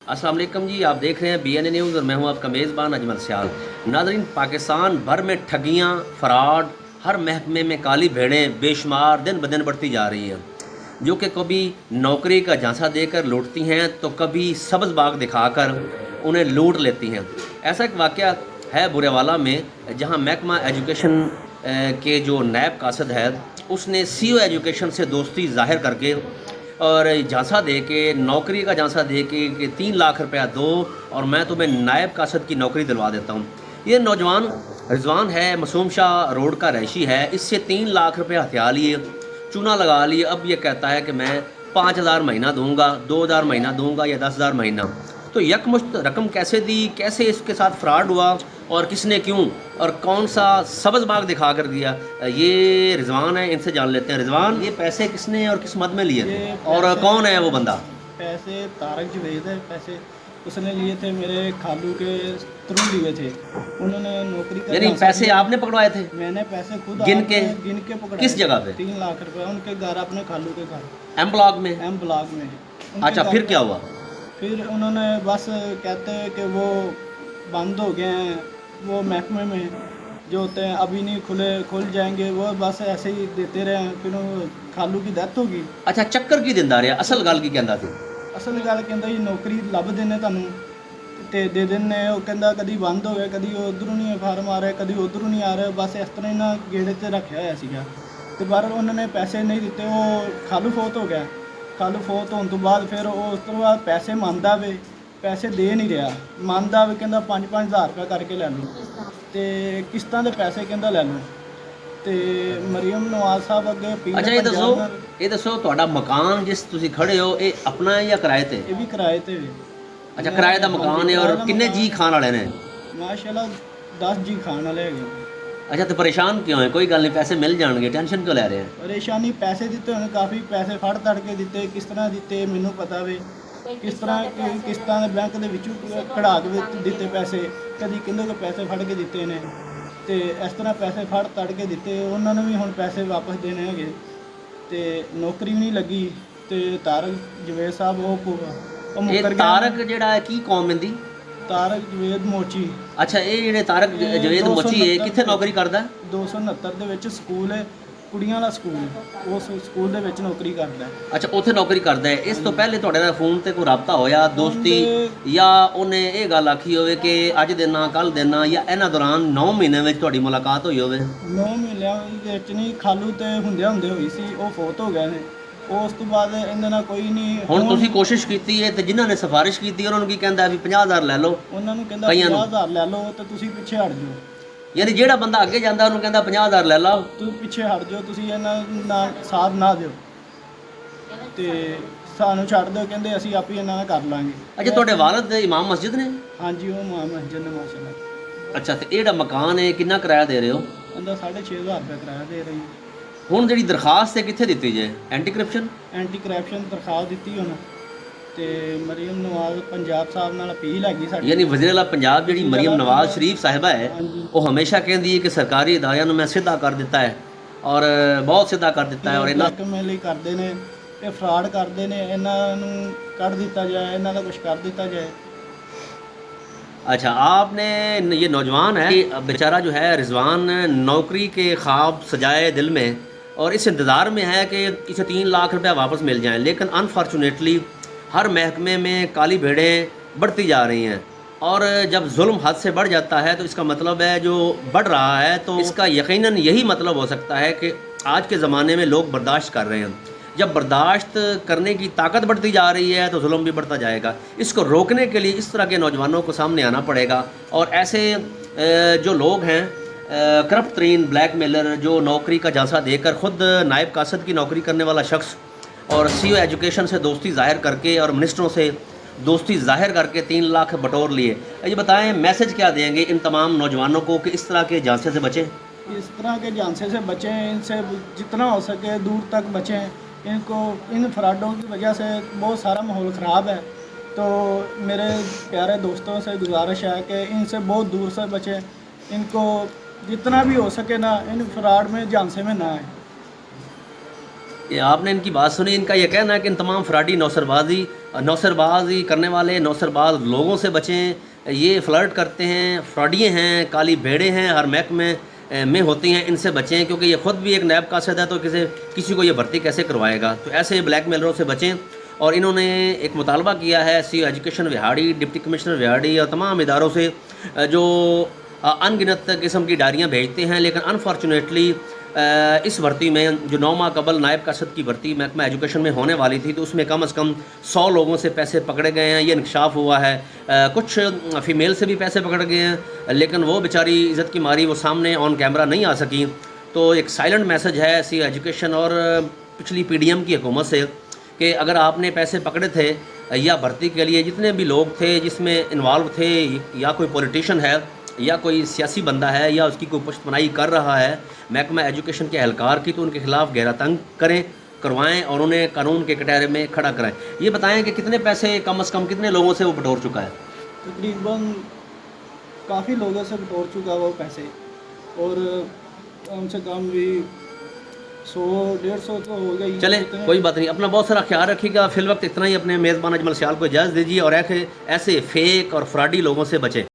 अस्सलाम वालेकुम जी, आप देख रहे हैं BN न्यूज़ और मैं हूं आपका मेज़बान अजमल सियाल। नाज़रीन, पाकिस्तान भर में ठगियां, फ्रॉड, हर महकमे में काली भेड़ें बेशुमार दिन ब दिन बढ़ती जा रही हैं, जो कि कभी नौकरी का झांसा देकर लूटती हैं तो कभी सब्ज़ बाग दिखाकर उन्हें लूट लेती हैं। ऐसा एक वाक़या है बुरेवाला में, जहां महकमा एजुकेशन के जो नायब कासद है, उसने CO एजुकेशन से दोस्ती ज़ाहिर करके और झांसा दे के, नौकरी का झांसा दे के कि 3 लाख रुपया दो और मैं तुम्हें नायब कासद की नौकरी दिलवा देता हूँ। ये नौजवान रिजवान है, मासूम शाह रोड का रहायशी है। इससे 3 लाख रुपया हथिया लिए, चूना लगा लिए। अब ये कहता है कि मैं 5,000 महीना दूंगा, 2,000 महीना दूंगा या 10,000 महीना। तो यकमुश्त रकम कैसे दी, कैसे इसके साथ फ्रॉड हुआ और किसने क्यों और कौन सा सब्ज़ बाग दिखा कर दिया, ये रिजवान है, इनसे जान लेते हैं। रिजवान, ये पैसे किसने और किस मद में लिए थे और कौन है वो बंदा? पैसे तारक जवेद है। पैसे उसने लिए थे, मेरे खालू के थ्रू लिए थे। उन्होंने नौकरी का यानी पैसे आपने पकड़वाए थे? मैंने पैसे खुद गिन के पकड़ाए। किस जगह पे? 3 लाख रुपए उनके घर, अपने खालू के घर, एम ब्लॉक में। एम ब्लॉक में। अच्छा, फिर क्या हुआ? फिर उन्होंने बस कहते हैं कि वो बंद हो गए हैं, वो महकमे में जो होते हैं अभी नहीं खुल जाएंगे, वो बस ऐसे ही देते रहे। फिर खालू की डेथ होगी। अच्छा, चक्कर की दिंदा रहा, असल गल की कहंदा सी? ਅਸਲ ਗੱਲ ਕਹਿੰਦਾ ਜੀ ਨੌਕਰੀ ਲੱਭ ਦਿੰਦੇ ਤੁਹਾਨੂੰ ਤੇ ਦੇ ਦਿੰਦੇ। ਉਹ ਕਹਿੰਦਾ ਕਦੀ ਬੰਦ ਹੋ ਗਿਆ, ਕਦੀ ਉਧਰੋਂ ਨਹੀਂ ਫਾਰਮ ਆ ਰਿਹਾ, ਕਦੀ ਉਧਰੋਂ ਨਹੀਂ ਆ ਰਿਹਾ। ਬਸ ਇਸ ਤਰ੍ਹਾਂ ਹੀ ਨਾ ਗੇੜੇ 'ਤੇ ਰੱਖਿਆ ਹੋਇਆ ਸੀਗਾ। ਤੇ ਪਰ ਉਹਨਾਂ ਨੇ ਪੈਸੇ ਨਹੀਂ ਦਿੱਤੇ। ਉਹ ਖਾਲੂ ਫੌਤ ਹੋ ਗਿਆ। ਖਾਲੂ ਫੌਤ ਹੋਣ ਤੋਂ ਬਾਅਦ ਫਿਰ ਉਹ ਉਸ ਤੋਂ ਬਾਅਦ ਪੈਸੇ ਮੰਗਦਾ ਵੇ, ਪੈਸੇ ਦੇ ਨਹੀਂ ਰਿਹਾ। ਮੰਗਦਾ ਵੇ, ਕਹਿੰਦਾ 5-5 ਹਜ਼ਾਰ ਰੁਪਇਆ ਕਰਕੇ ਲੈ ਲਓ ਤੇ ਕਿਸ਼ਤਾਂ ਦੇ ਪੈਸੇ ਕਹਿੰਦਾ ਲੈ ਲਓ। ਤੇ ਮਰੀਮ ਨਵਾਜ਼ ਸਾਹਿਬ ਅੱਗੇ ਅਪੀਲ। अच्छा, ये दसो ਤੁਹਾਡਾ ਮਕਾਨ ਜਿਸ ਤੁਸੀਂ ਖੜੇ ਹੋ, ਇਹ ਆਪਣਾ ਹੈ ਜਾਂ ਕਿਰਾਏ ਤੇ? ਇਹ ਵੀ ਕਿਰਾਏ ਤੇ ਵੇ। ਅੱਛਾ, ਕਿਰਾਏ ਦਾ ਮਕਾਨ ਹੈ। ਔਰ ਕਿੰਨੇ ਜੀ ਖਾਣ ਵਾਲੇ ਨੇ? ਮਾਸ਼ਾਅੱਲਾ 10 ਜੀ ਖਾਣ ਵਾਲੇ ਹੈਗੇ। ਅੱਛਾ, ਤੇ ਪਰੇਸ਼ਾਨ ਕਿਉਂ ਹੈ? ਕੋਈ ਗੱਲ ਨਹੀਂ, ਪੈਸੇ ਮਿਲ ਜਾਣਗੇ, ਟੈਨਸ਼ਨ ਕਿਉਂ ਲੈ ਰਹੇ ਹੋ? ਪਰੇਸ਼ਾਨੀ ਪੈਸੇ ਦਿੱਤੇ ਹੋਣੇ, ਕਾਫੀ ਪੈਸੇ ਫੜ ਤੜ ਕੇ ਦਿੱਤੇ। ਕਿਸ ਤਰ੍ਹਾਂ ਦਿੱਤੇ ਮੈਨੂੰ ਪਤਾ ਵੇ, ਕਿਸ ਤਰ੍ਹਾਂ ਕਿਸ਼ਤਾਂ ਦੇ ਬੈਂਕ ਦੇ ਵਿੱਚੋਂ ਕਢਾ ਕੇ ਦਿੱਤੇ ਪੈਸੇ। ਕਦੀ ਕਿੰਨੇ ਕੁ ਪੈਸੇ ਫੜ ਕੇ ਦਿੱਤੇ ਨੇ ਤੇ ਇਸ ਤਰ੍ਹਾਂ ਪੈਸੇ ਫੜ ਤੜ ਕੇ ਦਿੱਤੇ। ਉਹਨਾਂ ਨੂੰ ਵੀ ਹੁਣ ਪੈਸੇ ਵਾਪਸ ਦੇਣੇ ਹੈਗੇ ਤੇ ਨੌਕਰੀ ਵੀ ਨਹੀਂ ਲੱਗੀ। ਤੇ ਤਾਰਕ ਜਵੇਦ ਸਾਹਿਬ ਉਹ ਇਹ ਮੁੱਕਰ ਗਿਆ। ਤਾਰਕ ਜਿਹੜਾ ਹੈ, ਕੀ ਕੌਮ ਇਹਦੀ? ਤਾਰਕ ਜਵੇਦ ਮੋਚੀ। ਅੱਛਾ, ਇਹ ਜਿਹੜੇ ਤਾਰਕ ਜਵੇਦ ਮੋਚੀ ਹੈ, ਕਿੱਥੇ ਨੌਕਰੀ ਕਰਦਾ? 269 ਦੇ ਵਿੱਚ ਸਕੂਲ ਹੈ, ਕੁੜੀਆਂ ਦਾ ਸਕੂਲ, ਉਸ ਸਕੂਲ ਦੇ ਵਿੱਚ ਨੌਕਰੀ ਕਰਦਾ। ਅੱਛਾ, ਉੱਥੇ ਨੌਕਰੀ ਕਰਦਾ ਹੈ। ਇਸ ਤੋਂ ਪਹਿਲੇ ਤੁਹਾਡੇ ਨਾਲ ਫੋਨ ਤੇ ਕੋਈ ਰਾਬਤਾ ਹੋਇਆ, ਦੋਸਤੀ, ਜਾਂ ਉਹਨੇ ਇਹ ਗੱਲ ਆਖੀ ਹੋਵੇ ਕਿ ਅੱਜ ਦੇਣਾ ਕੱਲ ਦੇਣਾ, ਜਾਂ ਇਹਨਾਂ ਦੌਰਾਨ 9 ਮਹੀਨੇ ਵਿੱਚ ਤੁਹਾਡੀ ਮੁਲਾਕਾਤ ਹੋਈ ਹੋਵੇ? 9 ਮਹੀਨਿਆਂ ਵਿੱਚ ਨਹੀਂ, ਖਾਲੂ ਤੇ ਹੁੰਦੇ ਹੋਈ ਸੀ, ਉਹ ਫੌਤ ਹੋ ਗਏ ਨੇ। ਉਸ ਤੋਂ ਬਾਅਦ ਇਹਨਾਂ ਨਾਲ ਕੋਈ ਨਹੀਂ। ਹੁਣ ਤੁਸੀਂ ਕੋਸ਼ਿਸ਼ ਕੀਤੀ ਹੈ ਤੇ ਜਿਨ੍ਹਾਂ ਨੇ ਸਿਫਾਰਿਸ਼ ਕੀਤੀ ਉਹਨਾਂ ਨੂੰ ਕੀ ਕਹਿੰਦਾ ਵੀ 50,000 ਲੈ ਲਓ? ਉਹਨਾਂ ਨੂੰ ਕਹਿੰਦਾ 50,000 ਲੈ ਲਓ ਤੇ ਤੁਸੀਂ ਪਿੱਛੇ ਹਟ ਜਾਓ। ਯਾਨੀ ਜਿਹੜਾ ਬੰਦਾ ਅੱਗੇ ਜਾਂਦਾ ਉਹਨੂੰ ਕਹਿੰਦਾ 50,000 ਲੈ ਲਓ, ਤੂੰ ਪਿੱਛੇ ਹਟ ਜਾਓ, ਤੁਸੀਂ ਇਹਨਾਂ ਨਾਲ ਸਾਥ ਨਾ ਦਿਓ ਤੇ ਸਾਨੂੰ ਛੱਡ ਦਿਓ। ਕਹਿੰਦੇ ਅਸੀਂ ਆਪੇ ਇਹਨਾਂ ਨਾਲ ਕਰ ਲਾਂਗੇ। ਅੱਛਾ, ਤੁਹਾਡੇ ਵਾਲਿਦ ਇਮਾਮ ਮਸਜਿਦ ਨੇ? ਹਾਂਜੀ, ਉਹ ਮਸਜਿਦ ਨੇ ਮਾਸ਼ਾਅੱਲਾ। ਅੱਛਾ, ਤੇ ਇਹ ਜਿਹੜਾ ਮਕਾਨ ਹੈ ਕਿੰਨਾ ਕਿਰਾਇਆ ਦੇ ਰਹੇ ਹੋ? ਇਹਦਾ 6,500 ਰੁਪਏ ਕਿਰਾਇਆ ਦੇ ਰਹੀ। ਹੁਣ ਜਿਹੜੀ ਦਰਖਾਸਤ ਹੈ ਕਿੱਥੇ ਦਿੱਤੀ ਜੇ? ਐਂਟੀ ਕਰਪਸ਼ਨ ਦਰਖਾਸਤ ਦਿੱਤੀ ਹੁਣ ਤੇ ਮਰੀਮ ਨਵਾਜ਼ ਪੰਜਾਬ ਸਾਹਿਬ ਨਾਲ ਅਪੀਲ ਹੈਗੀ ਸਾਡੀ। ਯਾਨੀ ਵਜ਼ੀਰ ਆਲਾ ਪੰਜਾਬ ਜਿਹੜੀ ਮਰੀਮ ਨਵਾਜ਼ ਸ਼ਰੀਫ ਸਾਹਿਬਾ ਹੈ, ਉਹ ਹਮੇਸ਼ਾ ਕਹਿੰਦੀ ਹੈ ਕਿ ਸਰਕਾਰੀ ਅਦਾਰਿਆਂ ਨੂੰ ਮੈਂ ਸਿੱਧਾ ਕਰ ਦਿੱਤਾ ਹੈ ਔਰ ਬਹੁਤ ਸਿੱਧਾ ਕਰ ਦਿੱਤਾ ਹੈ। ਔਰ ਇਹਨਾਂ ਲਈ ਕਰਦੇ ਨੇ, ਇਹ ਫਰਾਡ ਕਰਦੇ ਨੇ, ਇਹਨਾਂ ਨੂੰ ਕੱਢ ਦਿੱਤਾ ਜਾਏ, ਇਹਨਾਂ ਦਾ ਕੁਝ ਕਰ ਦਿੱਤਾ ਜਾਏ। अच्छा, आपने ये नौजवान है, बेचारा जो है रिजवान, नौकरी के ख्वाब सजाए दिल में और इस इंतज़ार में है कि इसे 3 लाख रुपया वापस मिल जाएं, लेकिन अनफॉर्चुनेटली हर महकमे में काली भेड़ें बढ़ती जा रही हैं। और जब जुल्म हद से बढ़ जाता है तो इसका मतलब है जो बढ़ रहा है, तो इसका यकीनन यही मतलब हो सकता है कि आज के ज़माने में लोग बर्दाश्त कर रहे हैं। जब बर्दाश्त करने की ताकत बढ़ती जा रही है तो जुल्म भी बढ़ता जाएगा। इसको रोकने के लिए इस तरह के नौजवानों को सामने आना पड़ेगा। और ऐसे जो लोग हैं, करप्ट तरीन ब्लैकमेलर, जो नौकरी का झांसा देकर ख़ुद नायब कासद की नौकरी करने वाला शख्स और CO एजुकेशन से दोस्ती ज़ाहिर करके और मिनिस्टरों से दोस्ती ज़ाहिर करके 3 लाख बटोर लिए। ये बताएं, मैसेज क्या देंगे इन तमाम नौजवानों को कि इस तरह के झांसे से बचें? इस तरह के झांसे से बचें, इनसे जितना हो सके दूर तक बचें। इनको इन फ्रॉडों की वजह से बहुत सारा माहौल ख़राब है। तो मेरे प्यारे दोस्तों से गुजारिश है कि इनसे बहुत दूर से बचें। इनको जितना भी हो सके ना, इन फ्रॉड में झांसे में ना आए। یہ آپ نے ان کی بات سنی. ان کا یہ کہنا ہے کہ ان تمام فراڈی نوسربازی کرنے والے نوسرباز لوگوں سے بچیں. یہ فلرٹ کرتے ہیں, فراڈیے ہیں, کالی بھیڑیں ہیں, ہر محکمے میں ہوتی ہیں, ان سے بچیں کیونکہ یہ خود بھی ایک نیب قاصد ہے, تو کسی کو یہ بھرتی کیسے کروائے گا. تو ایسے بلیک میلروں سے بچیں. اور انہوں نے ایک مطالبہ کیا ہے C education Vehari, deputy commissioner Vehari اور تمام اداروں سے جو ان گنت قسم کی ڈائریاں بھیجتے ہیں, لیکن انفارچونیٹلی اس بھرتی میں جو 9 ماہ قبل نائب قاصد کی بھرتی محکمہ ایجوکیشن میں ہونے والی تھی, تو اس میں کم از کم 100 لوگوں سے پیسے پکڑے گئے ہیں. یہ انکشاف ہوا ہے. کچھ فیمیل سے بھی پیسے پکڑ گئے ہیں, لیکن وہ بیچاری عزت کی ماری وہ سامنے آن کیمرہ نہیں آ سکیں. تو ایک سائلنٹ میسج ہے سی ایجوکیشن اور پچھلی پی ڈی ایم کی حکومت سے کہ اگر آپ نے پیسے پکڑے تھے یا بھرتی کے لیے جتنے بھی لوگ تھے جس میں انوالو تھے, یا کوئی پولیٹیشین ہے یا کوئی سیاسی بندہ ہے یا اس کی کوئی پشت پناہی کر رہا ہے محکمہ ایجوکیشن کے اہلکار کی, تو ان کے خلاف گہرا تنگ کروائیں اور انہیں قانون کے کٹہرے میں کھڑا کرائیں. یہ بتائیں کہ کتنے پیسے کم از کم کتنے لوگوں سے وہ بٹور چکا ہے؟ تقریباً کافی لوگوں سے بٹور چکا وہ پیسے, اور کم سے کم بھی 100-150 تو ہو گئی. چلیں کوئی بات نہیں, اپنا بہت سارا خیال رکھیے گا. فی الوقت اتنا ہی. اپنے میزبان اجمل سیال کو اجازت دیجیے اور ایسے فیک اور فراڈی لوگوں سے بچیں.